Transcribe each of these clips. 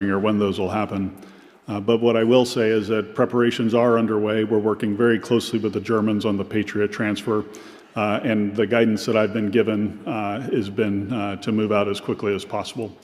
or when those will happen. But what I will say is that preparations are underway. We're working very closely with the Germans on the Patriot transfer. And the guidance that I've been given has been to move out as quickly as possible.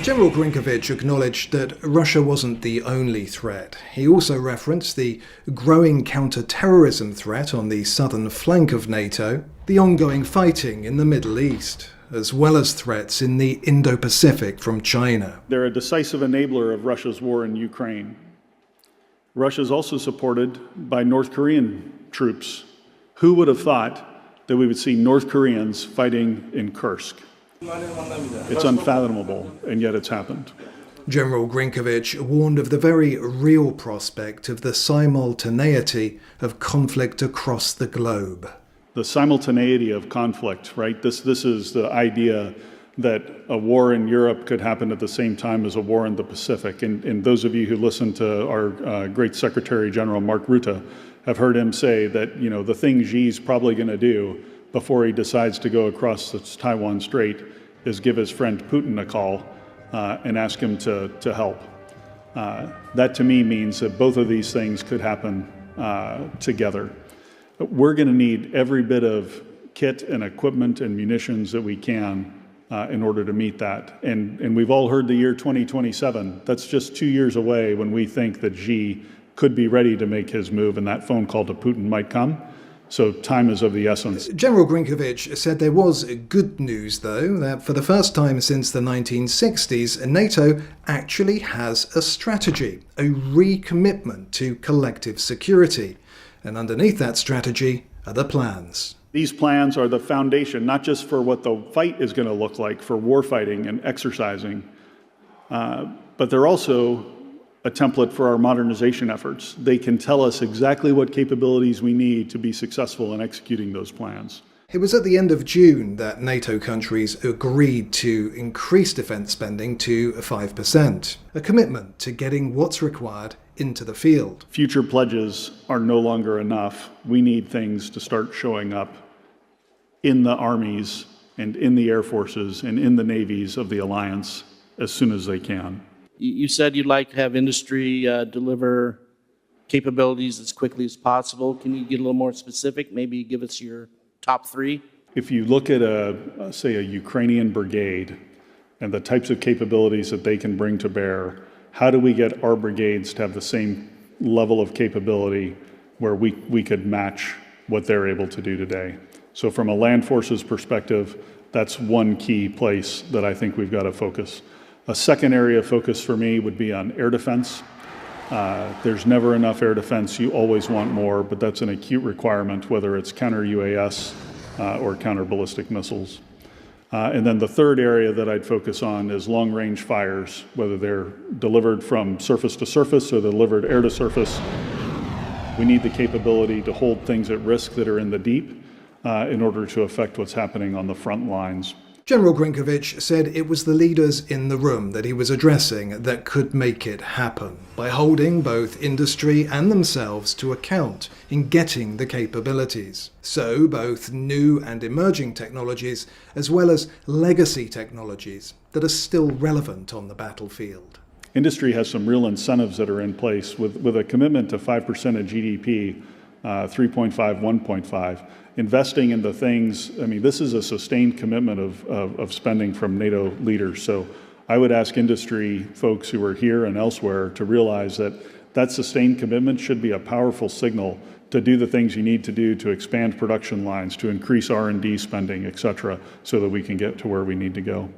General Grinkovich acknowledged that Russia wasn't the only threat. He also referenced the growing counter-terrorism threat on the southern flank of NATO, the ongoing fighting in the Middle East, as well as threats in the Indo-Pacific from China. They're a decisive enabler of Russia's war in Ukraine. Russia is also supported by North Korean troops. Who would have thought that we would see North Koreans fighting in Kursk? It's unfathomable, and yet it's happened. General Grinkovich warned of the very real prospect of the simultaneity of conflict across the globe. The simultaneity of conflict, right? This is the idea that a war in Europe could happen at the same time as a war in the Pacific. And those of you who listen to our great Secretary General Mark Rutte have heard him say that, you know, the thing Xi's probably going to do before he decides to go across the Taiwan Strait is give his friend Putin a call and ask him to help. That to me means that both of these things could happen together. We're going to need every bit of kit and equipment and munitions that we can in order to meet that. And we've all heard the year 2027. That's just 2 years away when we think that Xi could be ready to make his move and that phone call to Putin might come. So time is of the essence. General Grinkovich said there was good news, though, that for the first time since the 1960s, NATO actually has a strategy, a recommitment to collective security. And underneath that strategy are the plans. These plans are the foundation, not just for what the fight is going to look like for warfighting and exercising, but they're also a template for our modernization efforts. They can tell us exactly what capabilities we need to be successful in executing those plans. It was at the end of June that NATO countries agreed to increase defence spending to 5%, a commitment to getting what's required into the field. Future pledges are no longer enough. We need things to start showing up in the armies and in the air forces and in the navies of the alliance as soon as they can. You said you'd like to have industry deliver capabilities as quickly as possible. Can you get a little more specific? Maybe give us your top three? If you look at say a Ukrainian brigade and the types of capabilities that they can bring to bear, how do we get our brigades to have the same level of capability where we could match what they're able to do today? So from a land forces perspective, that's one key place that I think we've got to focus. A second area of focus for me would be on air defense. There's never enough air defense. You always want more, but that's an acute requirement, whether it's counter-UAS or counter-ballistic missiles. And then the third area that I'd focus on is long-range fires, whether they're delivered from surface to surface or delivered air to surface. We need the capability to hold things at risk that are in the deep in order to affect what's happening on the front lines. General Grinkovich said it was the leaders in the room that he was addressing that could make it happen, by holding both industry and themselves to account in getting the capabilities. So both new and emerging technologies, as well as legacy technologies that are still relevant on the battlefield. Industry has some real incentives that are in place with a commitment to 5% of GDP, 3.5, 1.5. Investing in the things, I mean, this is a sustained commitment of spending from NATO leaders. So I would ask industry folks who are here and elsewhere to realize that that sustained commitment should be a powerful signal to do the things you need to do to expand production lines, to increase R&D spending, et cetera, so that we can get to where we need to go.